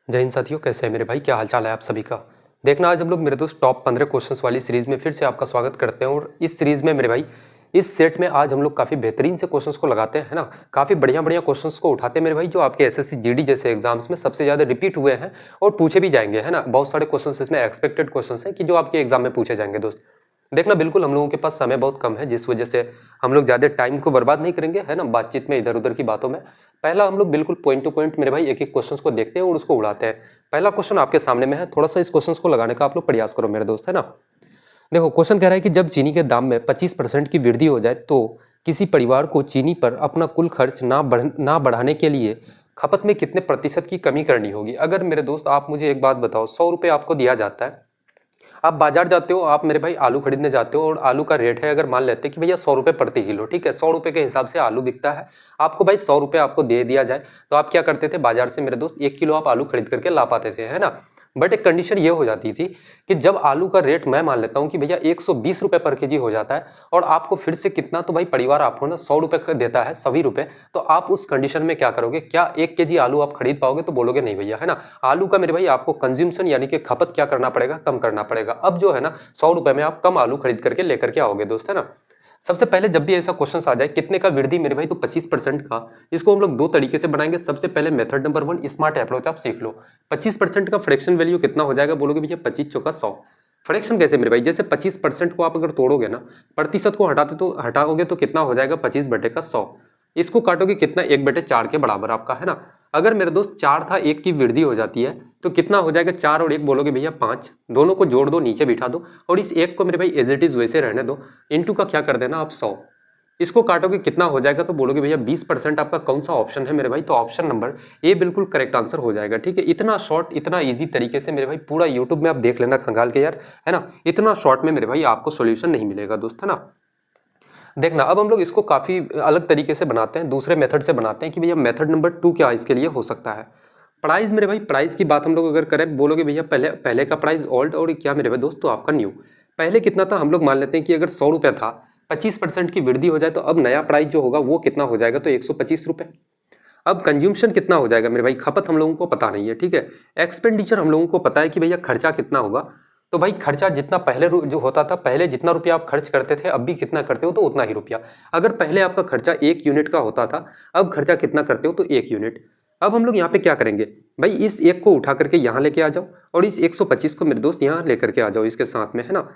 जय हिंद साथियों, कैसे हैं मेरे भाई? क्या हाल चाल है आप सभी का? देखना, आज हम लोग मेरे दोस्त टॉप 15 क्वेश्चंस वाली सीरीज में फिर से आपका स्वागत करते हैं। और इस सीरीज में मेरे भाई, इस सेट में आज हम लोग काफ़ी बेहतरीन से क्वेश्चंस को लगाते हैं, है ना। काफ़ी बढ़िया बढ़िया क्वेश्चंस को उठाते हैं मेरे भाई, जो आपके एसएससी जीडी जैसे एग्जाम्स में सबसे ज़्यादा रिपीट हुए हैं और पूछे भी जाएंगे, है ना। बहुत सारे क्वेश्चन इसमें एक्सपेक्टेड क्वेश्चन हैं कि जो आपके एग्जाम में पूछे जाएंगे दोस्त। देखना, बिल्कुल हम लोगों के पास समय बहुत कम है, जिस वजह से हम लोग ज़्यादा टाइम को बर्बाद नहीं करेंगे, है ना, बातचीत में, इधर उधर की बातों में। पहला हम लोग बिल्कुल पॉइंट टू पॉइंट मेरे भाई एक एक क्वेश्चन को देखते हैं और उसको उड़ाते हैं। पहला क्वेश्चन आपके सामने में है, थोड़ा सा इस क्वेश्चन को लगाने का आप लोग प्रयास करो मेरे दोस्त, है ना। देखो, क्वेश्चन कह रहा है कि जब चीनी के दाम में 25% की वृद्धि हो जाए तो किसी परिवार को चीनी पर अपना कुल खर्च ना बढ़ाने के लिए खपत में कितने प्रतिशत की कमी करनी होगी। अगर मेरे दोस्त आप मुझे एक बात बताओ, 100 रुपये आपको दिया जाता है, आप बाजार जाते हो, आप मेरे भाई आलू खरीदने जाते हो और आलू का रेट है, अगर मान लेते हैं कि भैया 100 रुपये प्रति किलो, ठीक है, 100 रुपये के हिसाब से आलू बिकता है, आपको भाई 100 रुपये आपको दे दिया जाए, तो आप क्या करते थे, बाजार से मेरे दोस्त 1 किलो आप आलू खरीद करके ला पाते थे, है ना। बट एक कंडीशन ये हो जाती थी कि जब आलू का रेट मैं मान लेता हूँ कि भैया 120 रुपये पर केजी हो जाता है और आपको फिर से कितना, तो भाई परिवार आपको ना 100 रुपये देता है, सभी रुपए, तो आप उस कंडीशन में क्या करोगे? क्या 1 केजी आलू आप खरीद पाओगे? तो बोलोगे नहीं भैया, है ना। आलू का मेरे भाई आपको कंज्यूमशन यानी कि खपत क्या करना पड़ेगा? कम करना पड़ेगा। अब जो है ना, 100 रुपये में आप कम आलू खरीद करके लेकर के आओगे दोस्त, है ना। सबसे पहले जब भी ऐसा क्वेश्चन आ जाए कितने का वृद्धि मेरे भाई, तो 25% का। इसको हम लोग दो तरीके से बनाएंगे। सबसे पहले मेथड नंबर 1, स्मार्ट अप्रोच आप सीख लो। 25% का फ्रैक्शन वैल्यू कितना हो जाएगा? बोलोगे भैया 25 चौका 100। फ्रैक्शन कैसे मेरे भाई? जैसे 25% को आप अगर तोड़ोगे ना, प्रतिशत को हटाओगे तो कितना हो जाएगा? 25/100। इसको काटोगे कितना? 1/4 के बराबर आपका, है ना। अगर मेरे दोस्त 4 था, 1 की वृद्धि हो जाती है तो कितना हो जाएगा? 4 और 1 बोलोगे भैया 5, दोनों को जोड़ दो, नीचे बिठा दो और इस 1 को मेरे भाई एज इट इज वैसे रहने दो। इनटू का क्या कर देना आप? 100। इसको काटोगे कितना हो जाएगा? तो बोलोगे भैया 20%। आपका कौन सा ऑप्शन है मेरे भाई? तो ऑप्शन नंबर ए बिल्कुल करेक्ट आंसर हो जाएगा, ठीक है। इतना शॉर्ट, इतना इजी तरीके से मेरे भाई, पूरा यूट्यूब में आप देख लेना खंगाल के यार, है ना। इतना शॉर्ट में मेरे भाई आपको सोल्यूशन नहीं मिलेगा दोस्त, है ना। देखना, अब हम लोग इसको काफी अलग तरीके से बनाते हैं, दूसरे मेथड से बनाते हैं कि भैया मेथड नंबर 2 क्या इसके लिए हो सकता है। प्राइस मेरे भाई, प्राइस की बात हम लोग अगर करें, बोलोगे भैया पहले पहले का प्राइस ओल्ड और क्या मेरे भाई दोस्त, तो आपका न्यू। पहले कितना था? हम लोग मान लेते हैं कि अगर 100 रुपये था, 25% की वृद्धि हो जाए तो अब नया प्राइस जो होगा वो कितना हो जाएगा? तो 125 रुपये। अब कंज्यूमशन कितना हो जाएगा मेरे भाई? खपत हम लोगों को पता नहीं है, ठीक है। एक्सपेंडिचर हम लोगों को पता है कि भैया खर्चा कितना होगा। तो भाई खर्चा जितना पहले जो होता था, पहले जितना रुपया आप खर्च करते थे, अब भी कितना करते हो? तो उतना ही रुपया। अगर पहले आपका खर्चा 1 यूनिट का होता था, अब खर्चा कितना करते हो? तो 1 यूनिट। अब हम लोग यहाँ पे क्या करेंगे भाई? इस 1 को उठा करके यहाँ लेके आ जाओ और इस 125 को मेरे दोस्त यहाँ लेकर के आ जाओ इसके साथ में, है ना।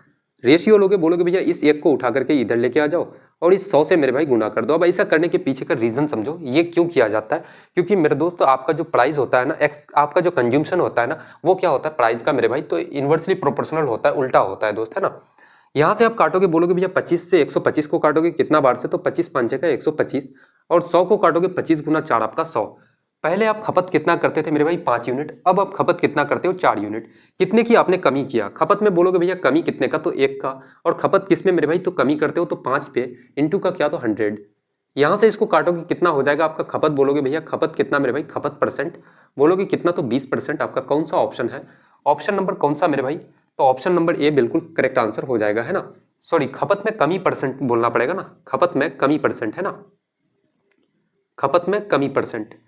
रेशियो लोगे, बोलोगे भैया इस 1 को उठा करके इधर लेके आ जाओ और इस 100 से मेरे भाई गुना कर दो। अब ऐसा करने के पीछे का रीजन समझो, ये क्यों किया जाता है। क्योंकि मेरे दोस्त आपका जो प्राइस होता है ना, आपका जो कंज्यूमशन होता है ना, वो क्या होता है प्राइस का मेरे भाई? तो इनवर्सली प्रोपोर्शनल होता है, उल्टा होता है दोस्त, है ना। यहाँ से आप काटोगे, बोलोगे भैया 25 से 125 को काटोगे कितना बार से? तो 25 5 का 125 और 100 को काटोगे 25 गुना 4 आपका 100। पहले आप खपत कितना करते थे मेरे भाई? 5 यूनिट। अब आप खपत कितना करते हो? 4 यूनिट। कितने की आपने कमी किया खपत में? बोलोगे भैया कमी कितने का? तो 1 का। और खपत किस में मेरे भाई? तो कमी करते हो तो 5 पे, इंटू का क्या? तो 100। यहाँ से इसको काटोगे कितना हो जाएगा आपका खपत? बोलोगे भैया खपत कितना मेरे भाई? खपत परसेंट बोलोगे कितना? तो 20%। आपका कौन सा ऑप्शन है? ऑप्शन नंबर कौन सा मेरे भाई? तो ऑप्शन नंबर ए बिल्कुल करेक्ट आंसर हो जाएगा, है ना। सॉरी, खपत में कमी परसेंट बोलना पड़ेगा ना, खपत में कमी परसेंट, है ना, खपत में कमी परसेंट।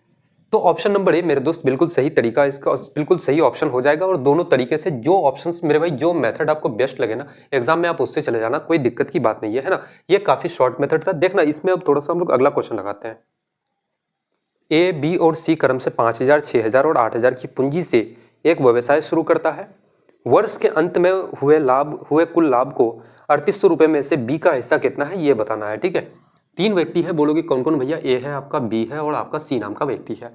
तो ऑप्शन नंबर ए मेरे दोस्त बिल्कुल सही तरीका, इसका बिल्कुल सही ऑप्शन हो जाएगा। और दोनों तरीके से जो ऑप्शंस मेरे भाई, जो मेथड आपको बेस्ट लगे ना एग्जाम में, आप उससे चले जाना, कोई दिक्कत की बात नहीं है, ना। ये काफी शॉर्ट मेथड था। देखना, इसमें अब थोड़ा सा हम लोग अगला क्वेश्चन लगाते हैं। ए, बी और सी क्रम से 5,000, 6,000 और 8,000 की पूंजी से एक व्यवसाय शुरू करता है। वर्ष के अंत में हुए कुल लाभ को 3,800 रुपए में से बी का हिस्सा कितना है, ये बताना है, ठीक है। 3 व्यक्ति है, बोलोगे कौन कौन भैया? ए है आपका, बी है और आपका सी नाम का व्यक्ति है।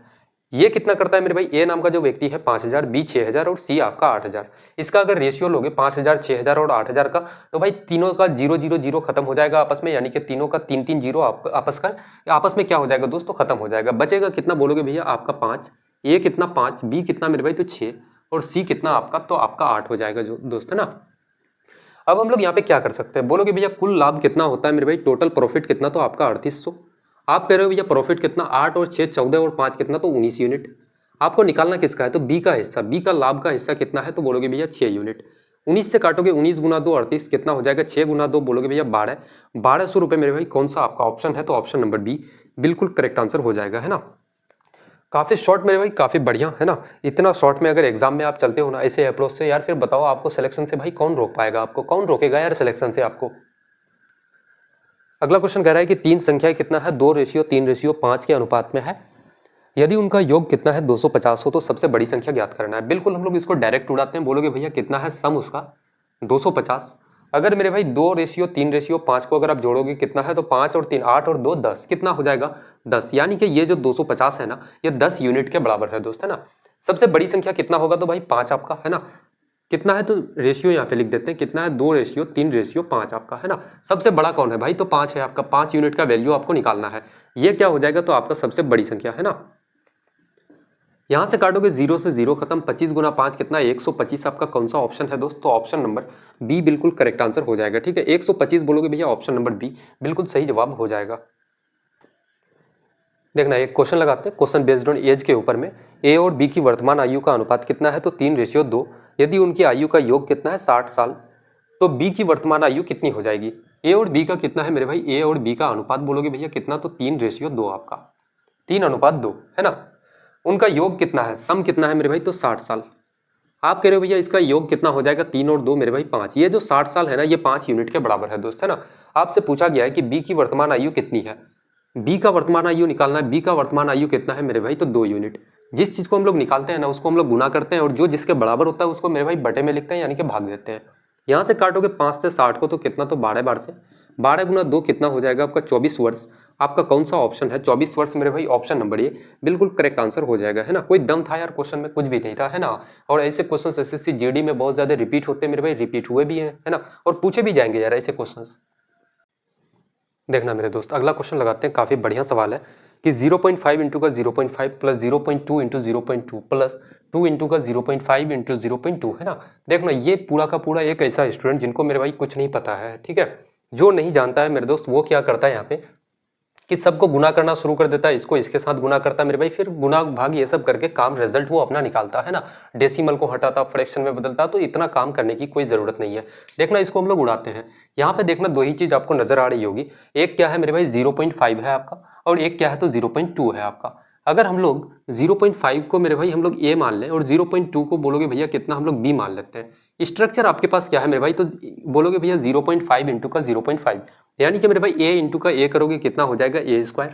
ये कितना करता है मेरे भाई? ए नाम का जो व्यक्ति है 5,000, बी 6,000 और सी आपका 8,000। इसका अगर रेशियो लोगे 5,000, 6,000 और 8,000 का, तो भाई तीनों का 0 0 0 खत्म हो जाएगा आपस में, यानी कि तीनों का 3 3 जीरो आपस में क्या हो जाएगा दोस्तों? खत्म हो जाएगा। बचेगा कितना? बोलोगे भैया आपका 5। ए कितना? 5। बी कितना मेरे भाई? तो 6 और सी कितना आपका? तो आपका 8 हो जाएगा जो दोस्त, है ना। अब हम लोग यहाँ पे क्या कर सकते हैं? बोलोगे भैया कुल लाभ कितना होता है मेरे भाई? टोटल प्रॉफिट कितना? तो आपका 3,800। आप कह रहे हो भैया प्रॉफिट कितना? 8 और 6 14 और 5 कितना? तो 19 यूनिट। आपको निकालना किसका है? तो बी का हिस्सा, बी का लाभ का हिस्सा कितना है? तो बोलोगे भैया 6 यूनिट। 19 से काटोगे, 19 गुना 2 38 कितना हो जाएगा? 6 गुना 2 बोलोगे भैया 12। 1,200 रुपये मेरे भाई कौन सा आपका ऑप्शन है? तो ऑप्शन नंबर बी बिल्कुल करेक्ट आंसर हो जाएगा, है ना। काफ़ी शॉर्ट मेरे भाई, काफ़ी बढ़िया है ना। इतना शॉर्ट में अगर एग्जाम में आप चलते हो ना ऐसे अप्रोच से यार, फिर बताओ आपको सिलेक्शन से भाई कौन रोक पाएगा, आपको कौन रोकेगा यार सिलेक्शन से आपको। अगला क्वेश्चन कह रहा है कि तीन संख्या कितना है 2:3:5 के अनुपात में है, यदि उनका योग कितना है 250 हो तो सबसे बड़ी संख्या ज्ञात करना है। बिल्कुल हम लोग इसको डायरेक्ट उड़ाते हैं, बोलोगे भैया कितना है सम उसका 250। अगर मेरे भाई 2:3:5 को अगर आप जोड़ोगे कितना है, तो 5 और 3 8 और 2 10, कितना हो जाएगा 10। यानी कि ये जो 250 है ना, ये 10 यूनिट के बराबर है दोस्त, है ना। सबसे बड़ी संख्या कितना होगा, तो भाई 5 आपका, है ना। कितना है तो रेशियो यहाँ पे लिख देते हैं, कितना है 2:3:5 आपका, है ना। सबसे बड़ा कौन है भाई, तो 5 है आपका। 5 यूनिट का वैल्यू आपको निकालना है, ये क्या हो जाएगा, तो आपका सबसे बड़ी संख्या, है ना। यहां से काटोगे 0 से 0 खत्म, 25 गुना 5 कितना 125 आपका कौन सा ऑप्शन है दोस्त, तो ऑप्शन नंबर बी बिल्कुल करेक्ट आंसर हो जाएगा। ठीक है, 125 बोलोगे भैया, ऑप्शन नंबर बी बिल्कुल सही जवाब हो जाएगा। देखना एक क्वेश्चन लगाते हैं, क्वेश्चन बेस्ड ऑन एज के ऊपर में। ए और बी की वर्तमान आयु का अनुपात कितना है, तो 3:2। यदि उनकी आयु का योग कितना है 60 साल, तो बी की वर्तमान आयु कितनी हो जाएगी। ए और बी का कितना है मेरे भाई, ए और बी का अनुपात बोलोगे भैया कितना, तो 3:2 आपका, 3:2 है ना। उनका योग कितना है, सम कितना है मेरे भाई, तो 60 साल। आप कह रहे हो भैया इसका योग कितना हो जाएगा, 3 और 2 मेरे भाई 5। ये जो 60 साल है ना, ये 5 यूनिट के बराबर है दोस्त, है ना। आपसे पूछा गया है कि बी की वर्तमान आयु कितनी है, बी का वर्तमान आयु निकालना है। बी का वर्तमान आयु कितना है मेरे भाई, तो 2 यूनिट। जिस चीज को हम लोग निकालते हैं ना, उसको हम लोग गुना करते हैं, और जो जिसके बराबर होता है उसको मेरे भाई बटे में लिखते हैं, यानी कि भाग देते हैं। यहाँ से काटोगे 5 से 60 को, तो कितना, तो 12 बार से 12 गुना 2 कितना हो जाएगा आपका 24 वर्ष। आपका कौन सा ऑप्शन है 24 वर्ष मेरे भाई, ऑप्शन नंबर ए बिल्कुल करेक्ट आंसर हो जाएगा, है ना। कोई दम था यार क्वेश्चन में, कुछ भी नहीं था, है ना। और ऐसे क्वेश्चन एसएससी जीडी में बहुत ज्यादा रिपीट होते हैं मेरे भाई, रिपीट हुए भी हैं, है ना, और पूछे भी जाएंगे यार ऐसे क्वेश्चन। देखना मेरे दोस्त, अगला क्वेश्चन लगाते हैं, काफी बढ़िया सवाल है कि 0.5 इंटू का 0.5 प्लस 0.2 इंटू 0.2 प्लस 2 इंटू का 0.5 इंटू 0.2, है ना। देखना ये पूरा का पूरा एक ऐसा स्टूडेंट जिनको मेरे भाई कुछ नहीं पता है, ठीक है, जो नहीं जानता है मेरे दोस्त, वो क्या करता है यहाँ पे कि सबको गुना करना शुरू कर देता है, इसको इसके साथ गुना करता है मेरे भाई, फिर गुना भाग ये सब करके काम रिजल्ट वो अपना निकालता है ना। डेसिमल को हटाता, फ्रैक्शन में बदलता, तो इतना काम करने की कोई जरूरत नहीं है। देखना इसको हम लोग उड़ाते हैं। यहाँ पे देखना दो ही चीज आपको नजर आ रही होगी, एक क्या है मेरे भाई 0.5 है आपका, और एक क्या है तो 0.2 है आपका। अगर हम लोग 0.5 को मेरे भाई हम लोग ए मान लें, और 0.2 को बोलोगे भैया कितना, हम लोग बी मान लेते हैं। स्ट्रक्चर आपके पास क्या है मेरे भाई, तो बोलोगे भैया 0.5 इंटू का 0.5, यानी कि मेरे भाई ए इंटू का ए करोगे कितना हो जाएगा ए स्क्वायर,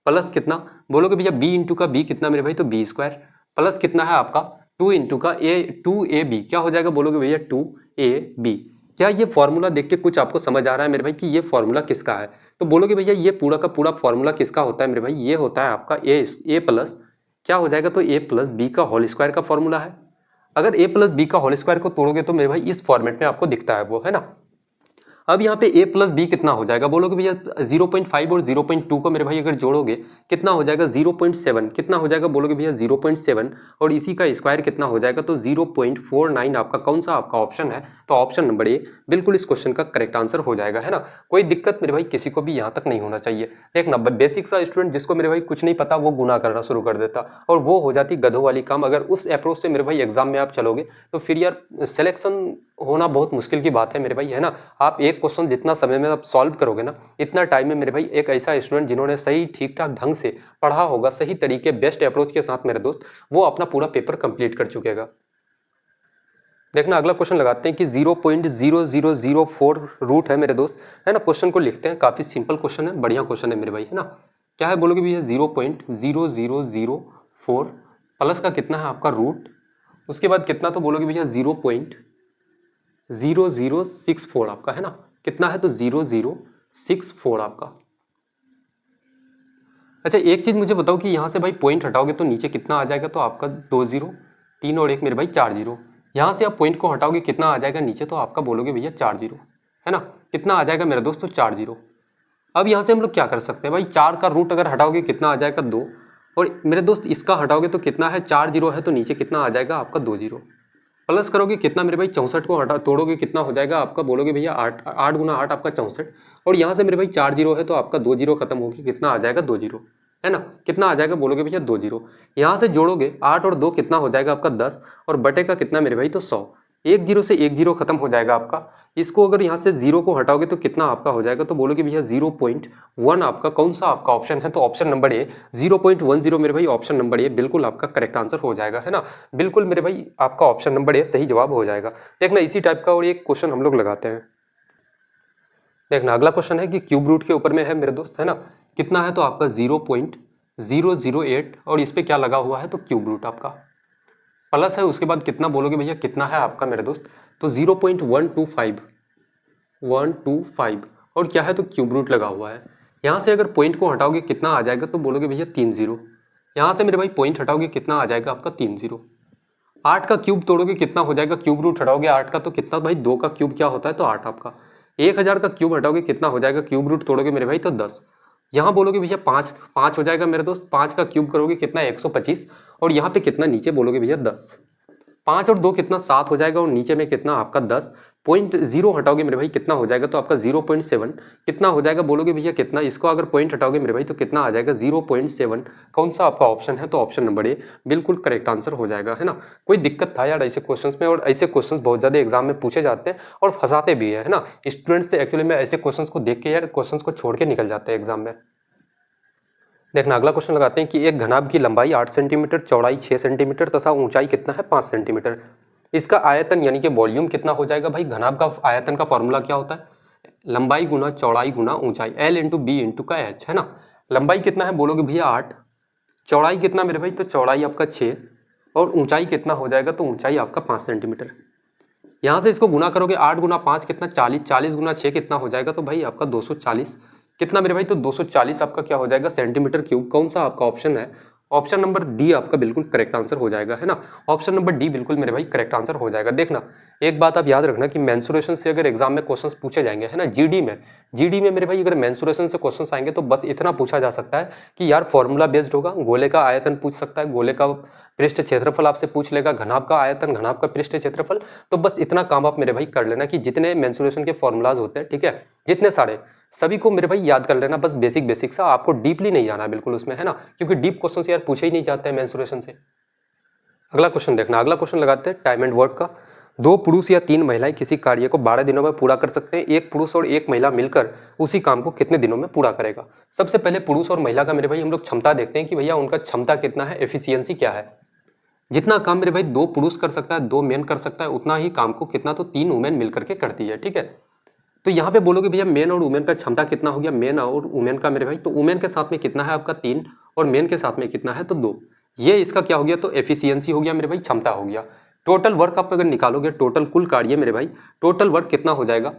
प्लस कितना बोलोगे भैया बी इंटू का बी कितना मेरे भाई, तो बी स्क्वायर, प्लस कितना है आपका 2 इंटू का ए 2ab, क्या हो जाएगा बोलोगे भैया 2ab। क्या ये फॉर्मूला देख के कुछ आपको समझ आ रहा है मेरे भाई कि ये फॉर्मूला किसका है, तो बोलोगे भैया ये पूरा का पूरा फॉर्मूला किसका होता है मेरे भाई, ये होता है आपका ए प्लस क्या हो जाएगा, तो ए प्लस बी का होल स्क्वायर का फॉर्मूला है। अगर ए प्लस बी का होल स्क्वायर को तोड़ोगे तो मेरे भाई इस फॉर्मेट में आपको दिखता है वो, है ना। अब यहाँ पे a प्लस बी कितना हो जाएगा, बोलोगे भैया 0.5 और 0.2 को मेरे भाई अगर जोड़ोगे कितना हो जाएगा 0.7, कितना हो जाएगा बोलोगे भैया 0.7, और इसी का स्क्वायर कितना हो जाएगा, तो 0.49 आपका कौन सा आपका ऑप्शन है, तो ऑप्शन नंबर ए बिल्कुल इस क्वेश्चन का करेक्ट आंसर हो जाएगा, है ना। कोई दिक्कत मेरे भाई किसी को भी यहाँ तक नहीं होना चाहिए। देखना बेसिक सा स्टूडेंट जिसको मेरे भाई कुछ नहीं पता, वो गुना करना शुरू कर देता, और वो हो जाती गधों वाली काम। अगर उस अप्रोच से मेरे भाई एग्जाम में आप चलोगे तो फिर यार सिलेक्शन होना बहुत मुश्किल की बात है मेरे भाई, है ना। आप एक क्वेश्चन जितना समय में आप सॉल्व करोगे ना, इतना टाइम में मेरे भाई एक ऐसा स्टूडेंट जिन्होंने सही ठीक ठाक ढंग से पढ़ा होगा, सही तरीके बेस्ट अप्रोच के साथ मेरे दोस्त, वो अपना पूरा पेपर कंप्लीट कर चुकेगा। देखना अगला क्वेश्चन लगाते हैं कि 0.0004 रूट है मेरे दोस्त, है ना। क्वेश्चन को लिखते हैं, काफी सिंपल क्वेश्चन है, बढ़िया क्वेश्चन है मेरे भाई, है ना। क्या है बोलोगे भैया 0.0004 प्लस का कितना है आपका रूट, उसके बाद कितना, तो बोलोगे भैया 0.0064 आपका, है ना। कितना है तो 0064 आपका। अच्छा एक चीज मुझे बताओ कि यहाँ से भाई पॉइंट हटाओगे तो नीचे कितना आ जाएगा, तो आपका 2 0, 3 और 1 मेरे भाई 4 0। यहाँ से आप पॉइंट को हटाओगे कितना आ जाएगा नीचे, तो आपका बोलोगे भैया 4 0, है ना। कितना आ जाएगा मेरे दोस्तों 4 0। अब यहाँ से हम लोग क्या कर सकते हैं भाई, 4 का रूट अगर हटाओगे कितना आ जाएगा 2, और मेरे दोस्त इसका हटाओगे तो कितना है 4 0 है, तो नीचे कितना आ जाएगा आपका 2 0, प्लस करोगे कितना मेरे भाई 64 को हटा तोड़ोगे कितना हो जाएगा आपका, बोलोगे भैया 8, 8 गुना 8 आपका 64, और यहाँ से मेरे भाई 4 0 है, तो आपका 2 0 खत्म होगी, कितना आ जाएगा 2 0, है ना। कितना आ जाएगा बोलोगे भैया 2 0। यहाँ से जोड़ोगे 8 और 2 कितना हो जाएगा आपका 10, और बटे का कितना मेरे भाई तो 100, 1 0 से 1 0 खत्म हो जाएगा आपका, इसको अगर यहाँ से 0 को हटाओगे तो कितना आपका हो जाएगा, तो बोलोगे भैया 0.1 आपका कौन सा आपका ऑप्शन है, तो ऑप्शन नंबर ए 0.10 मेरे भाई, ऑप्शन नंबर ए बिल्कुल आपका करेक्ट आंसर हो जाएगा, है ना। बिल्कुल मेरे भाई आपका ऑप्शन नंबर ए सही जवाब हो जाएगा। देखना इसी टाइप का और एक क्वेश्चन हम लोग लगाते हैं। देखना अगला क्वेश्चन है कि क्यूब रूट के ऊपर में है मेरे दोस्त, है ना। कितना है, तो आपका 0.008 और इस पे क्या लगा हुआ है, तो क्यूब रूट आपका प्लस है, उसके बाद कितना बोलोगे भैया कितना है आपका मेरे दोस्त, तो 0.125 और क्या है, तो क्यूब रूट लगा हुआ है। यहाँ से अगर पॉइंट को हटाओगे कितना आ जाएगा, तो बोलोगे भैया 3 0। यहाँ से मेरे भाई पॉइंट हटाओगे कितना आ जाएगा आपका 3 0। 8 का क्यूब तोड़ोगे कितना हो जाएगा, क्यूब रूट हटाओगे 8 का तो कितना भाई, 2 का क्यूब क्या होता है, तो 8 आपका। 1000 का क्यूब हटाओगे कितना हो जाएगा, क्यूब रूट तोड़ोगे मेरे भाई तो 10। यहाँ बोलोगे भैया 5 हो जाएगा मेरे दोस्त, 5 का क्यूब करोगे कितना 125 और यहाँ पे कितना नीचे बोलोगे भैया 10। 5 और 2 कितना 7 हो जाएगा और नीचे में कितना आपका 10। 0.0 हटाओगे मेरे भाई कितना हो जाएगा, तो आपका 0.7 कितना हो जाएगा, बोलोगे भैया कितना, इसको अगर पॉइंट हटाओगे मेरे भाई तो कितना आ जाएगा 0.7। कौन सा आपका ऑप्शन है, तो ऑप्शन नंबर ए बिल्कुल करेक्ट आंसर हो जाएगा, है ना। कोई दिक्कत था यार ऐसे क्वेश्चंस में, और ऐसे क्वेश्चंस बहुत ज्यादा एग्जाम में पूछे जाते हैं और फंसाते भी है ना। स्टूडेंट्स से एक्चुअली में ऐसे क्वेश्चंस को देख के यार क्वेश्चंस को छोड़ के निकल जाते हैं एग्जाम में। देखना अगला क्वेश्चन लगाते हैं कि एक घनाभ की लंबाई 8 सेंटीमीटर, चौड़ाई 6 सेंटीमीटर तथा ऊंचाई कितना है 5 सेंटीमीटर। इसका आयतन यानी कि वॉल्यूम कितना हो जाएगा भाई। घनाभ का आयतन का फॉर्मूला क्या होता है, लंबाई गुना चौड़ाई गुना ऊंचाई, L इंटू बी इंटू का H, है ना। लंबाई कितना है, बोलोगे भैया 8, चौड़ाई कितना मेरे भाई, तो चौड़ाई आपका 6 और ऊंचाई कितना हो जाएगा, तो ऊंचाई आपका 5 सेंटीमीटर। यहाँ से इसको गुना करोगे 8 गुना 5 कितना 40, 40 गुना 6 कितना हो जाएगा, तो भाई आपका 240 कितना मेरे भाई, तो 240 आपका क्या हो जाएगा सेंटीमीटर क्यूब। कौन सा आपका ऑप्शन है, ऑप्शन नंबर डी आपका बिल्कुल करेक्ट आंसर हो जाएगा, है ना। ऑप्शन नंबर डी बिल्कुल मेरे भाई करेक्ट आंसर हो जाएगा। देखना एक बात आप याद रखना कि मेंसुरेशन से अगर एग्जाम में क्वेश्चंस पूछे जाएंगे, है ना, जीडी में मेरे भाई अगर मेंसुरेशन से क्वेश्चंस आएंगे तो बस इतना पूछा जा सकता है कि यार फॉर्मूला बेस्ड होगा। गोले का आयतन पूछ सकता है, गोले का पृष्ठ क्षेत्रफल आपसे पूछ लेगा, घनाभ का आयतन, घनाभ का पृष्ठ क्षेत्रफल। तो बस इतना काम आप मेरे भाई कर लेना कि जितने मेंसुरेशन के फॉर्मूलाज होते हैं, ठीक है, जितने सारे सभी को मेरे भाई याद कर लेना, बस बेसिक सा, आपको डीपली नहीं जाना बिल्कुल उसमें, है ना, क्योंकि डीप क्वेश्चन यार पूछे ही नहीं जाते हैं मेंसुरेशन से। अगला क्वेश्चन देखना, अगला क्वेश्चन लगाते हैं टाइम एंड वर्क का। 2 पुरुष या 3 महिलाएं किसी कार्य को 12 दिनों में पूरा कर सकते हैं। एक पुरुष और एक महिला मिलकर उसी काम को कितने दिनों में पूरा करेगा। सबसे पहले पुरुष और महिला का मेरे भाई हम लोग क्षमता देखते हैं कि भैया उनका क्षमता कितना है, एफिशिएंसी क्या है। जितना काम मेरे भाई 2 पुरुष कर सकता है, 2 मेन कर सकता है, उतना ही काम को कितना, तो 3 वुमेन मिलकर के करती है, ठीक है। तो यहाँ पे बोलोगे भैया मेन और वुमेन का क्षमता कितना हो गया, मेन और वुमेन का मेरे भाई, तो वुमेन के साथ में कितना है आपका 3 और मेन के साथ में कितना है, तो 2। ये इसका क्या हो गया, तो एफिशिएंसी हो गया मेरे भाई, क्षमता हो गया। टोटल वर्क आप अगर निकालोगे, टोटल कुल कार्य मेरे भाई, टोटल वर्क कितना हो जाएगा।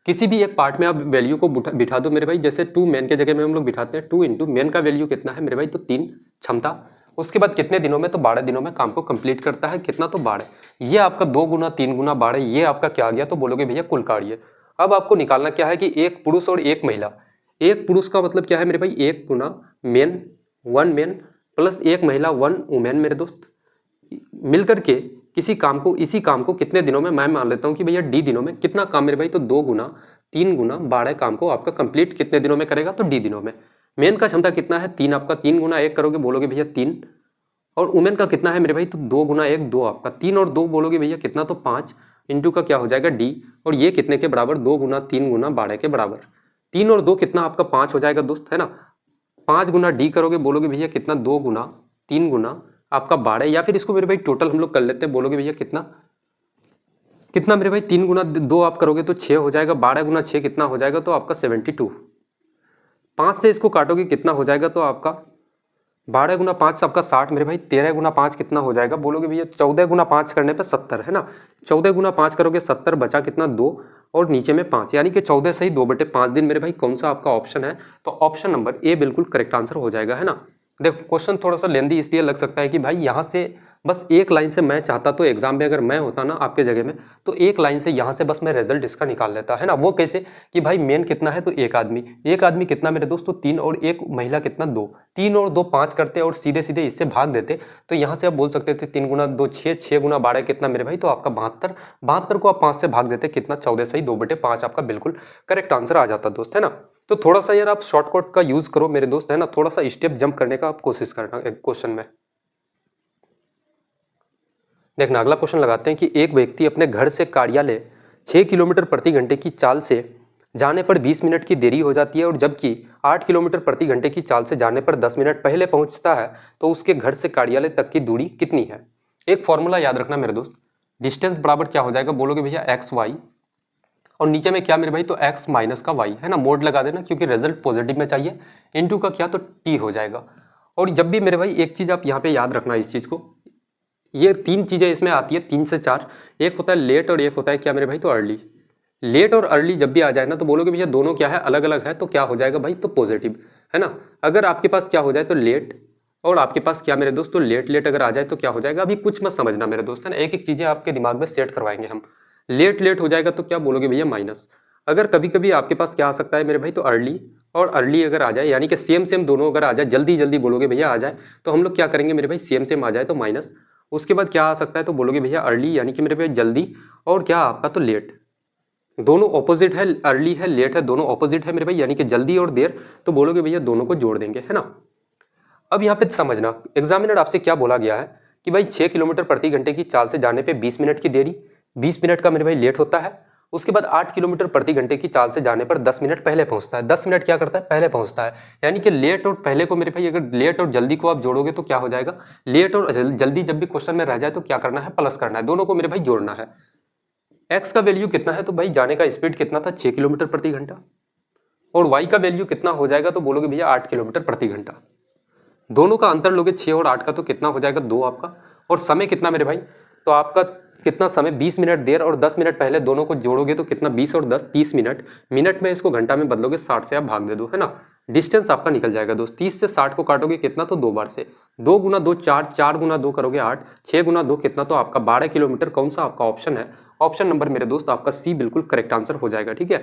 किसी भी एक पार्ट में आप वैल्यू को बिठा दो मेरे भाई, जैसे 2 मेन के जगह में हम लोग बिठाते हैं 2 इंटू मेन का वैल्यू कितना है मेरे भाई, तो 3 क्षमता। उसके बाद कितने दिनों में, तो 12 दिनों में काम को कंप्लीट करता है, कितना, तो 12। ये आपका 2 गुना 3 गुना 12, ये आपका क्या आ गया, तो बोलोगे भैया कुल कार्य। अब आपको निकालना क्या है कि एक पुरुष और एक महिला। एक पुरुष का मतलब क्या है मेरे भाई, 1 गुना मेन 1 मेन प्लस एक महिला 1 वुमेन मेरे दोस्त, मिलकर के किसी काम को, इसी काम को कितने दिनों में, मैं मान लेता हूं कि भैया डी दिनों में, कितना काम मेरे भाई, तो 2 गुना 3 गुना 12 काम को आपका कंप्लीट कितने दिनों में करेगा, तो डी दिनों में। मेन का क्षमता कितना है 3 आपका, 3 गुना 1 करोगे बोलोगे भैया 3, और वुमेन का कितना है मेरे भाई, तो 2 गुना 1 2 आपका, 3 और 2 बोलोगे भैया कितना, तो 5 इंटू का क्या हो जाएगा डी, और ये कितने के बराबर, 2 गुना 3 गुना 12 के बराबर। 3 और 2 कितना आपका 5 हो जाएगा दोस्त, है ना। 5 गुना डी करोगे बोलोगे भैया कितना, 2 गुना 3 गुना आपका 12, या फिर इसको मेरे भाई टोटल हम लोग कर लेते हैं, बोलोगे भैया कितना, कितना मेरे भाई 3 गुना 2 आप करोगे तो 6 हो जाएगा, 12 गुना 6 कितना हो जाएगा, तो आपका 72। 5 से इसको काटोगे कितना हो जाएगा, तो आपका 12 गुना 5 आपका 60 मेरे भाई, 13 गुना 5 कितना हो जाएगा, बोलोगे भैया 14 गुना 5 करने पे 70, है ना। 14 गुना 5 करोगे 70, बचा कितना 2 और नीचे में 5, यानी कि 14 से ही 2/5 दिन मेरे भाई। कौन सा आपका ऑप्शन है, तो ऑप्शन नंबर ए बिल्कुल करेक्ट आंसर हो जाएगा, है ना। देखो क्वेश्चन थोड़ा सा लेंदी इसलिए लग सकता है कि भाई यहाँ से बस एक लाइन से मैं चाहता तो एग्जाम में अगर मैं होता ना आपके जगह में, तो एक लाइन से यहाँ से बस मैं रिजल्ट इसका निकाल लेता, है ना। वो कैसे कि भाई मेन कितना है, तो एक आदमी कितना मेरे दोस्तों 3 और एक महिला कितना 2, 3 और 2 5 करते और सीधे सीधे इससे भाग देते, तो यहाँ से आप बोल सकते थे 3 गुना 2 6, 6 गुना 12 कितना मेरे भाई, तो आपका 72, 72 को आप 5 से भाग देते कितना 14 से ही 2/5 आपका बिल्कुल करेक्ट आंसर आ जाता दोस्त, है ना। तो थोड़ा सा यार आप शॉर्टकट का यूज करो मेरे दोस्त, है ना, थोड़ा सा स्टेप जंप करने का आप कोशिश करना क्वेश्चन में। देखना अगला क्वेश्चन लगाते हैं कि एक व्यक्ति अपने घर से कार्यालय 6 किलोमीटर प्रति घंटे की चाल से जाने पर 20 मिनट की देरी हो जाती है और जबकि 8 किलोमीटर प्रति घंटे की चाल से जाने पर 10 मिनट पहले पहुंचता है, तो उसके घर से कार्यालय तक की दूरी कितनी है? एक फॉर्मूला याद रखना मेरे दोस्त, डिस्टेंस बराबर क्या हो जाएगा, बोलोगे भैया एक्स वाई, और नीचे में क्या मेरे भाई, तो x माइनस का y है ना, मोड लगा देना क्योंकि रिजल्ट पॉजिटिव में चाहिए, इनटू का क्या तो t हो जाएगा। और जब भी मेरे भाई एक चीज आप यहाँ पे याद रखना इस चीज को, ये 3 चीजें इसमें आती है, 3 से 4, एक होता है लेट और एक होता है क्या मेरे भाई, तो अर्ली। लेट और अर्ली जब भी आ जाए ना तो बोलोगे भैया दोनों क्या है, अलग अलग है, तो क्या हो जाएगा भाई, तो पॉजिटिव है ना। अगर आपके पास क्या हो जाए तो लेट, और आपके पास क्या मेरे दोस्त, तो लेट लेट अगर आ जाए तो क्या हो जाएगा, अभी कुछ मत समझना मेरे दोस्त है ना, एक एक चीजें आपके दिमाग में सेट करवाएंगे हम। लेट लेट हो जाएगा तो क्या बोलोगे भैया, माइनस। अगर कभी कभी आपके पास क्या आ सकता है मेरे भाई, तो अर्ली, और अर्ली अगर आ जाए यानी कि सेम सेम दोनों अगर आ जाए, जल्दी जल्दी बोलोगे भैया आ जाए, तो हम लोग क्या करेंगे मेरे भाई, सेम सेम आ जाए तो माइनस। उसके बाद क्या आ सकता है, तो बोलोगे भैया अर्ली यानी कि मेरे भाई जल्दी, और क्या आपका तो लेट, दोनों ऑपोजिट है, अर्ली है लेट है, दोनों ऑपोजिट है मेरे भाई, यानी कि जल्दी और देर, तो बोलोगे भैया दोनों को जोड़ देंगे है ना। अब यहाँ पे समझना, एग्जामिनर आपसे क्या बोला गया है कि भाई 6 किलोमीटर प्रति घंटे की चाल से जाने पे 20 मिनट की देरी, 20 मिनट का मेरे भाई लेट होता है। उसके बाद 8 किलोमीटर प्रति घंटे की चाल से जाने पर 10 मिनट पहले पहुंचता है, 10 मिनट क्या करता है, पहले पहुंचता है। यानी कि लेट और पहले को मेरे भाई, अगर लेट और जल्दी को आप जोड़ोगे तो क्या हो जाएगा, लेट और जल्दी जब भी क्वेश्चन में रह जाए तो क्या करना है, प्लस करना है, दोनों को मेरे भाई जोड़ना है। एक्स का वैल्यू कितना है, तो भाई जाने का स्पीड कितना था, 6 किलोमीटर प्रति घंटा, और वाई का वैल्यू कितना हो जाएगा, तो बोलोगे भैया 8 किलोमीटर प्रति घंटा। दोनों का अंतर लोगे 6 और 8 का, तो कितना हो जाएगा, 2 आपका। और समय कितना मेरे भाई, तो आपका कितना समय, 20 मिनट देर और 10 मिनट पहले, दोनों को जोड़ोगे तो कितना, 20 और 10 30 मिनट, मिनट में इसको घंटा में बदलोगे, 60 से आप भाग दे दो है ना, डिस्टेंस आपका निकल जाएगा दोस्त। 30 से 60 को काटोगे कितना, तो 2 बार से, 2 गुना 2 4, 4 गुना 2 करोगे 8, 6 गुना 2 कितना, तो आपका 12 किलोमीटर। कौन सा आपका ऑप्शन है, ऑप्शन नंबर मेरे दोस्त आपका सी बिल्कुल करेक्ट आंसर हो जाएगा। ठीक है,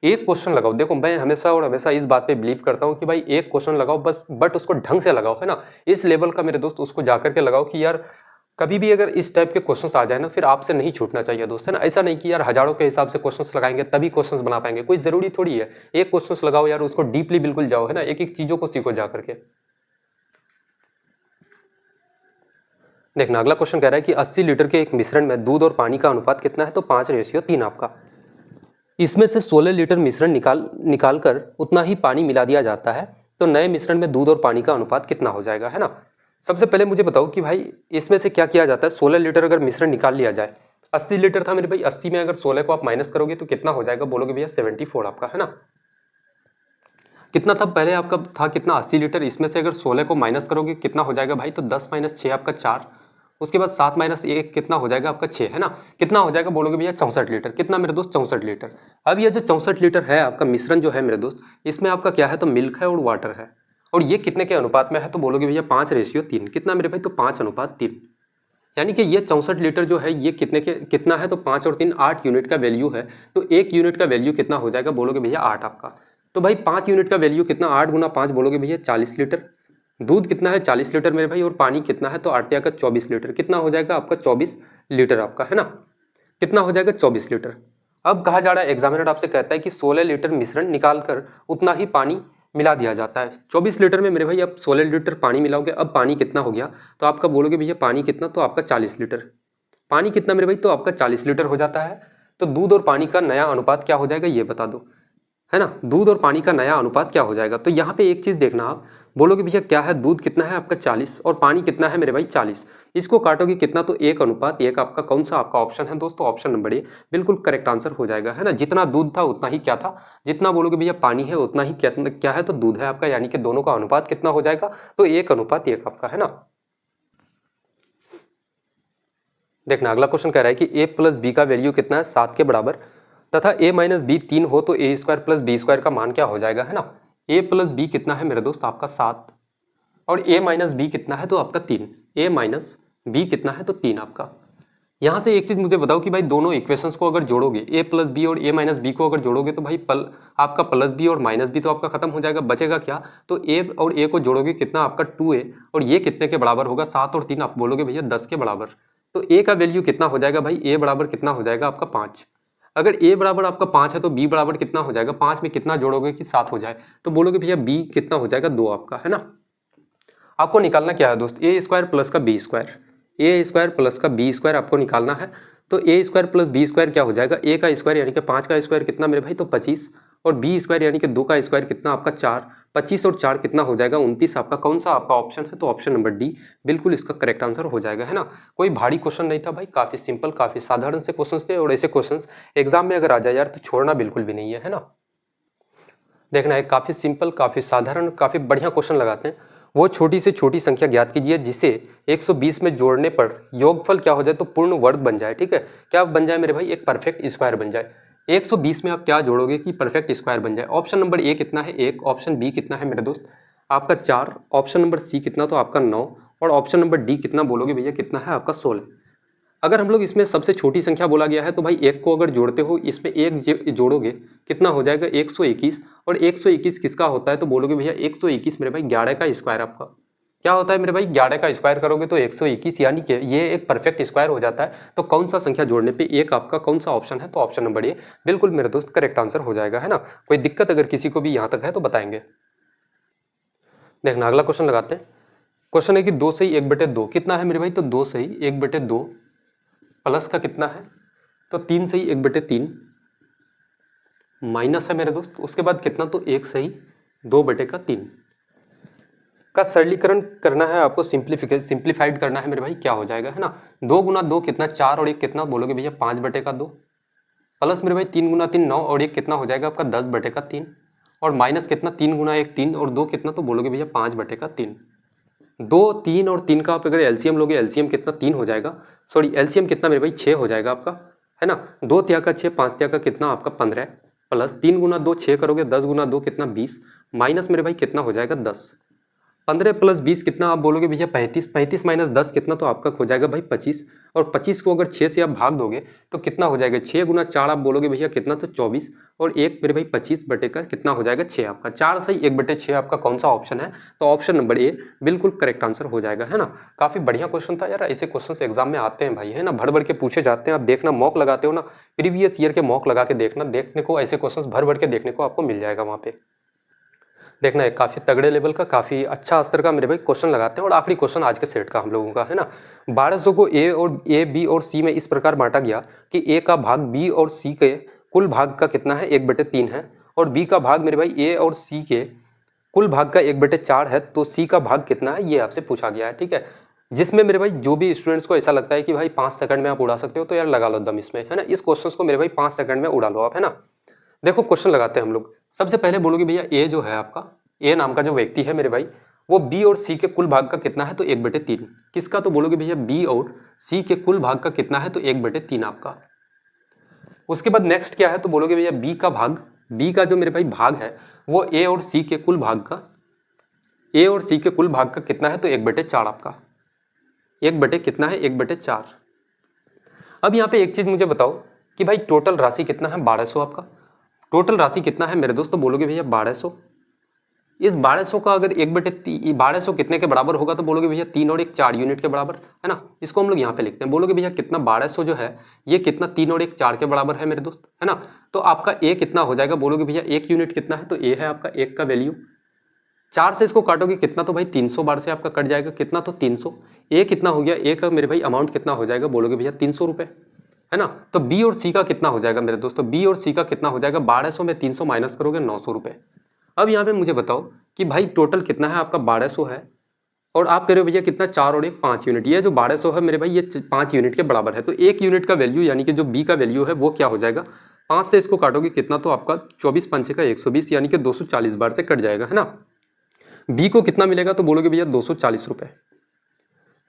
एक क्वेश्चन लगाओ, देखो मैं हमेशा और हमेशा इस बात पे बिलीव करता हूँ कि भाई एक क्वेश्चन लगाओ बस, बट उसको ढंग से लगाओ है ना, इस लेवल का मेरे दोस्त उसको जाकर के लगाओ कि यार कभी भी अगर इस टाइप के क्वेश्चंस आ जाए ना, फिर आपसे नहीं छूटना चाहिए दोस्त है ना। ऐसा नहीं कि यार हजारों के हिसाब से क्वेश्चंस लगाएंगे तभी क्वेश्चंस बना पाएंगे, कोई जरूरी थोड़ी है। एक क्वेश्चंस लगाओ यार, उसको डीपली बिल्कुल जाओ है ना, एक एक चीजों को सीखो जाकर के। देखना अगला क्वेश्चन कह रहा है कि 80 लीटर के एक मिश्रण में दूध और पानी का अनुपात कितना है, तो 5:3 आपका। इसमें से 16 लीटर मिश्रण निकाल कर उतना ही पानी मिला दिया जाता है, तो नए मिश्रण में दूध और पानी का अनुपात कितना हो जाएगा है ना। सबसे पहले मुझे बताओ कि भाई इसमें से क्या किया जाता है, 16 लीटर अगर मिश्रण निकाल लिया जाए, 80 लीटर था मेरे भाई, 80 में अगर 16 को आप माइनस करोगे तो कितना हो जाएगा, बोलोगे भैया 74 आपका है ना। कितना था पहले आपका, था कितना 80 लीटर, इसमें से अगर 16 को माइनस करोगे कितना हो जाएगा भाई, तो 10 माइनस 6 आपका 4, उसके बाद 7 माइनस 1 कितना हो जाएगा आपका 6 है ना, कितना हो जाएगा, बोलोगे भैया 64 लीटर। कितना मेरे दोस्त, 64 लीटर। अब ये जो 64 लीटर है आपका मिश्रण जो है मेरे दोस्त, इसमें आपका क्या है, तो मिल्क है और वाटर है, और ये कितने के अनुपात में है, तो बोलोगे भैया 5:3। कितना मेरे भाई, तो 5:3। यानी कि ये 64 लीटर जो है ये कितना है, तो 5 और 3 8 यूनिट का वैल्यू है, तो 1 यूनिट का वैल्यू कितना हो जाएगा, बोलोगे भैया 8 आपका। तो भाई 5 यूनिट का वैल्यू कितना, 8 गुना 5 बोलोगे भैया 40 लीटर। दूध कितना है, 40 लीटर मेरे भाई, और पानी कितना है, तो 8 का 24 लीटर। कितना हो जाएगा आपका, 24 लीटर आपका है ना, कितना हो जाएगा, 24 लीटर। अब कहा जा रहा है, एग्जामिनर आपसे कहता है कि 16 लीटर मिश्रण निकाल कर उतना ही पानी मिला दिया जाता है। 24 लीटर में मेरे भाई आप 16 लीटर पानी मिलाओगे, अब पानी कितना हो गया, तो आपका बोलोगे भैया पानी कितना, तो आपका 40 लीटर। पानी कितना मेरे भाई, तो आपका 40 लीटर हो जाता है। तो दूध और पानी का नया अनुपात क्या हो जाएगा, ये बता दो है ना, दूध और पानी का नया अनुपात क्या हो जाएगा। तो यहाँ पे एक चीज देखना, आप बोलोगे भैया क्या है, दूध कितना है आपका 40 और पानी कितना है मेरे भाई 40, इसको काटोगे कितना, तो 1:1 आपका। कौन सा आपका ऑप्शन है दोस्तों, ऑप्शन नंबर ए बिल्कुल करेक्ट आंसर हो जाएगा है ना। जितना दूध था उतना ही क्या था, जितना बोलोगे भैया पानी है उतना ही क्या है, तो दूध है आपका, यानी कि दोनों का अनुपात कितना हो जाएगा, तो 1:1 आपका है ना। देखना अगला क्वेश्चन कह रहा है कि a प्लस बी का वैल्यू कितना है, 7 के बराबर, तथा a माइनस बी 3 हो तो a square plus B square का मान क्या हो जाएगा है ना। a प्लस बी कितना है मेरे दोस्त आपका 7, और a माइनस बी कितना है, तो आपका 3, a माइनस बी कितना है, तो 3 आपका। यहाँ से एक चीज मुझे बताओ कि भाई दोनों इक्वेशंस को अगर जोड़ोगे, a प्लस बी और a माइनस बी को अगर जोड़ोगे, तो भाई आपका प्लस बी और माइनस बी तो आपका खत्म हो जाएगा, बचेगा क्या, तो a और a को जोड़ोगे कितना आपका 2a, और ये कितने के बराबर होगा, 7 और 3 आप बोलोगे भैया 10 के बराबर। तो a का वैल्यू कितना हो जाएगा भाई, a बराबर कितना हो जाएगा आपका 5। अगर a बराबर आपका 5 है तो b बराबर कितना हो जाएगा, 5 में कितना जोड़ोगे कि 7 हो जाए, तो बोलोगे भैया b कितना हो जाएगा 2 आपका है ना। आपको निकालना क्या है दोस्त, a स्क्वायर प्लस का B square, a square plus का बी स्क्वायर आपको निकालना है। तो A square plus B square क्या हो जाएगा, ए का स्क्वायर यानी कि 5 का स्क्वायर कितना मेरे भाई, तो 25, और बी स्क्वायर यानी कि 2 का स्क्वायर कितना आपका 4, 25 और 4 कितना हो जाएगा 29। आपका कौन सा आपका ऑप्शन है, तो ऑप्शन नंबर डी बिल्कुल इसका करेक्ट आंसर हो जाएगा, है ना। कोई भारी क्वेश्चन नहीं था भाई, काफी सिंपल काफी साधारण से क्वेश्चन थे, और ऐसे क्वेश्चन एग्जाम में अगर आ जाए यार तो छोड़ना बिल्कुल भी नहीं है ना। देखना है काफी सिंपल काफी साधारण काफी बढ़िया क्वेश्चन लगाते हैं। वो छोटी से छोटी संख्या ज्ञात कीजिए जिसे 120 में जोड़ने पर योगफल क्या हो जाए, तो पूर्ण वर्ग बन जाए। ठीक है, क्या बन जाए मेरे भाई, एक परफेक्ट स्क्वायर बन जाए। 120 में आप क्या जोड़ोगे कि परफेक्ट स्क्वायर बन जाए। ऑप्शन नंबर ए कितना है 1, ऑप्शन बी कितना है मेरे दोस्त आपका 4, ऑप्शन नंबर सी कितना तो आपका 9, और ऑप्शन नंबर डी कितना बोलोगे भैया कितना है आपका 16। अगर हम लोग इसमें सबसे छोटी संख्या बोला गया है तो भाई एक को अगर जोड़ते हो इसमें एक जोड़ोगे कितना हो जाएगा 121, और 121 किसका होता है, तो बोलोगे भैया 121 मेरे भाई 11 का स्क्वायर आपका क्या होता है मेरे भाई, 11 का स्क्वायर करोगे तो 121, यानी कि ये एक परफेक्ट स्क्वायर हो जाता है। तो कौन सा संख्या जोड़ने पे एक आपका कौन सा ऑप्शन है, तो ऑप्शन नंबर ए बिल्कुल मेरे दोस्त करेक्ट आंसर हो जाएगा, है ना। कोई दिक्कत अगर किसी को भी यहाँ तक है तो बताएंगे। देखना अगला क्वेश्चन लगाते हैं। क्वेश्चन है कि 2 सही 1/2 कितना है मेरे भाई, तो 2 सही 1/2 प्लस का कितना है, तो 3 सही 1/3 माइनस है मेरे दोस्त, उसके बाद कितना तो 1 सही 2/3 का सरलीकरण करना है आपको, सिंप्लीफाइड करना है मेरे भाई, क्या हो जाएगा, है ना। 2 गुना 2 कितना 4, और 1 कितना बोलोगे भैया 5/2 प्लस मेरे भाई 3 गुना 3 9, और 1 कितना हो जाएगा आपका 10/3, और माइनस कितना 3 गुना 1 3, और 2 कितना तो बोलोगे भैया 5/3। 2 3 और 3 का आप अगर एलसीएम लोगे, एलसीएम कितना 3 हो जाएगा, सॉरी एलसीएम कितना मेरे भाई 6 हो जाएगा आपका, है ना। 2 तिया का 6 5 तिया का कितना आपका 15, प्लस 3 गुना 2 6 करोगे 10 गुना 2 कितना 20, माइनस मेरे भाई कितना हो जाएगा 10। 15 प्लस 20 कितना आप बोलोगे भैया 35, 35 माइनस 10 कितना तो आपका हो जाएगा भाई 25, और 25 को अगर 6 से आप भाग दोगे तो कितना हो जाएगा 6 गुना 4 आप बोलोगे भैया कितना तो 24, और 1 मेरे भाई 25 बटे का कितना हो जाएगा 6 आपका 4 सही 1/6 आपका कौन सा ऑप्शन है, तो ऑप्शन नंबर ए बिल्कुल करेक्ट आंसर हो जाएगा, है ना। काफी बढ़िया क्वेश्चन था यार, ऐसे क्वेश्चन एग्जाम में आते हैं भाई, है ना, भर भर के पूछे जाते हैं। आप देखना मॉक लगाते हो ना, प्रीवियस ईयर के मॉक लगा के देखना, देखने को ऐसे क्वेश्चन भर भर के देखने को आपको मिल जाएगा वहां पे। देखना है काफी तगड़े लेवल का काफी अच्छा स्तर का मेरे भाई क्वेश्चन लगाते हैं। और आखिरी क्वेश्चन आज के सेट का हम लोगों का, है ना। 1200 को ए बी और सी में इस प्रकार बांटा गया कि ए का भाग बी और सी के कुल भाग का कितना है 1/3 है, और बी का भाग मेरे भाई ए और सी के कुल भाग का 1/4 है, तो सी का भाग कितना है ये आपसे पूछा गया है। ठीक है, जिसमें मेरे भाई जो भी स्टूडेंट्स को ऐसा लगता है कि भाई 5 सेकंड में आप उड़ा सकते हो तो यार लगा लो दम इसमें, है ना। इस क्वेश्चन को मेरे भाई 5 सेकंड में उड़ा लो आप, है ना। देखो क्वेश्चन लगाते हैं हम लोग। सबसे पहले बोलोगे भैया ए जो है आपका, ए नाम का जो व्यक्ति है मेरे भाई, वो बी और सी के कुल भाग का कितना है, तो 1/3 किसका, तो बोलोगे भैया बी और सी के कुल भाग का कितना है, तो 1/3 आपका। उसके बाद नेक्स्ट क्या है, तो बोलोगे भैया बी का भाग, बी का जो मेरे भाई भाग है वो ए और सी के कुल भाग का, ए और सी के कुल भाग का कितना है, तो 1/4 आपका, 1 कितना है 1/4। अब यहाँ पे एक चीज मुझे बताओ कि भाई टोटल राशि कितना है 1200 आपका, टोटल राशि कितना है मेरे दोस्त, तो बोलोगे भैया 1200। इस 1200 का अगर 1200 कितने के बराबर होगा, तो बोलोगे भैया 3 और 1 4 यूनिट के बराबर, है ना। इसको हम लोग यहाँ पे लिखते हैं, बोलोगे भैया कितना 1200 जो है ये कितना 3 और 1 4 के बराबर है मेरे दोस्त, है ना। तो आपका ए कितना हो जाएगा, बोलोगे भैया 1 यूनिट कितना है, तो ए है आपका 1 का वैल्यू। 4 से इसको काटोगे कितना, तो भाई 300 बार से आपका कट जाएगा कितना, तो 300। ए कितना हो गया, ए का मेरे भाई अमाउंट कितना हो जाएगा, बोलोगे भैया 300 रुपये, है ना। तो बी और सी का कितना हो जाएगा मेरे दोस्तों, बी और सी का कितना हो जाएगा, 1200 में 300 माइनस करोगे 900 रुपये। अब यहाँ पे मुझे बताओ कि भाई टोटल कितना है आपका 1200 है, और आप कह रहे हो भैया कितना 4 और 1 5 यूनिट, ये जो 1200 है मेरे भाई ये 5 यूनिट के बराबर है। तो 1 यूनिट का वैल्यू यानी कि जो बी का वैल्यू है वो क्या हो जाएगा, 5 से इसको काटोगे कितना, तो आपका 24 पंचे का 120 यानी कि 240 बार से कट जाएगा, है ना। बी को कितना मिलेगा, तो बोलोगे भैया 240 रुपये,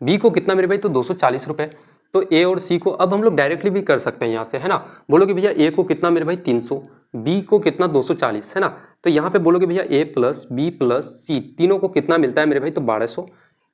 बी को कितना मेरे भाई, तो 240 रुपये। तो ए और सी को अब हम लोग डायरेक्टली भी कर सकते हैं यहाँ से, है ना। बोलोगे भैया ए को कितना मेरे भाई 300, बी को कितना 240, है ना। तो यहाँ पे बोलोगे भैया ए प्लस बी प्लस सी तीनों को कितना मिलता है मेरे भाई, तो 1200।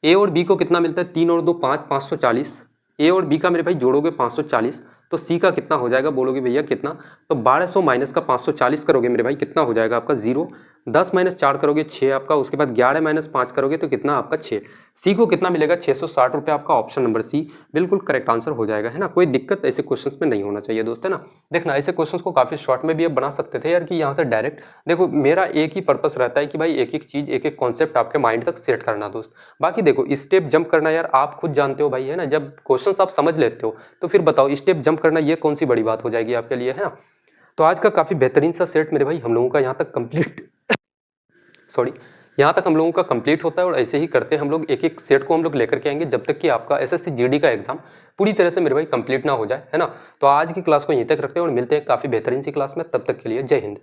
ए और बी को कितना मिलता है, 3 और 2 5 540, ए और बी का मेरे भाई जोड़ोगे 540, तो सी का कितना हो जाएगा, बोलोगे भैया कितना, तो 1200 माइनस का 540 करोगे मेरे भाई कितना हो जाएगा आपका 0, 10 माइनस 4 करोगे 6 आपका, उसके बाद 11 माइनस 5 करोगे तो कितना आपका 6। सी को कितना मिलेगा 660 रुपये आपका, ऑप्शन नंबर सी बिल्कुल करेक्ट आंसर हो जाएगा, है ना। कोई दिक्कत ऐसे क्वेश्चंस में नहीं होना चाहिए दोस्त, है ना। देखना ऐसे क्वेश्चंस को काफी शॉर्ट में भी आप बना सकते थे यार, कि यहाँ से डायरेक्ट देखो, मेरा एक ही पर्पस रहता है कि भाई एक एक चीज एक एक कॉन्सेप्ट आपके माइंड तक सेट करना दोस्त। बाकी देखो स्टेप जंप करना यार आप खुद जानते हो भाई, है ना। जब क्वेश्चंस आप समझ लेते हो तो फिर बताओ स्टेप जंप करना ये कौन सी बड़ी बात हो जाएगी आपके लिए, है ना। तो आज का काफी बेहतरीन सा सेट मेरे भाई हम लोगों का यहाँ तक कंप्लीट सॉरी यहाँ तक हम लोगों का कंप्लीट होता है, और ऐसे ही करते हैं हम लोग, एक एक सेट को हम लोग लेकर के आएंगे जब तक कि आपका एसएससी जीडी का एग्जाम पूरी तरह से मेरे भाई कंप्लीट ना हो जाए, है ना। तो आज की क्लास को यहीं तक रखते हैं और मिलते हैं काफी बेहतरीन सी क्लास में, तब तक के लिए जय हिंद।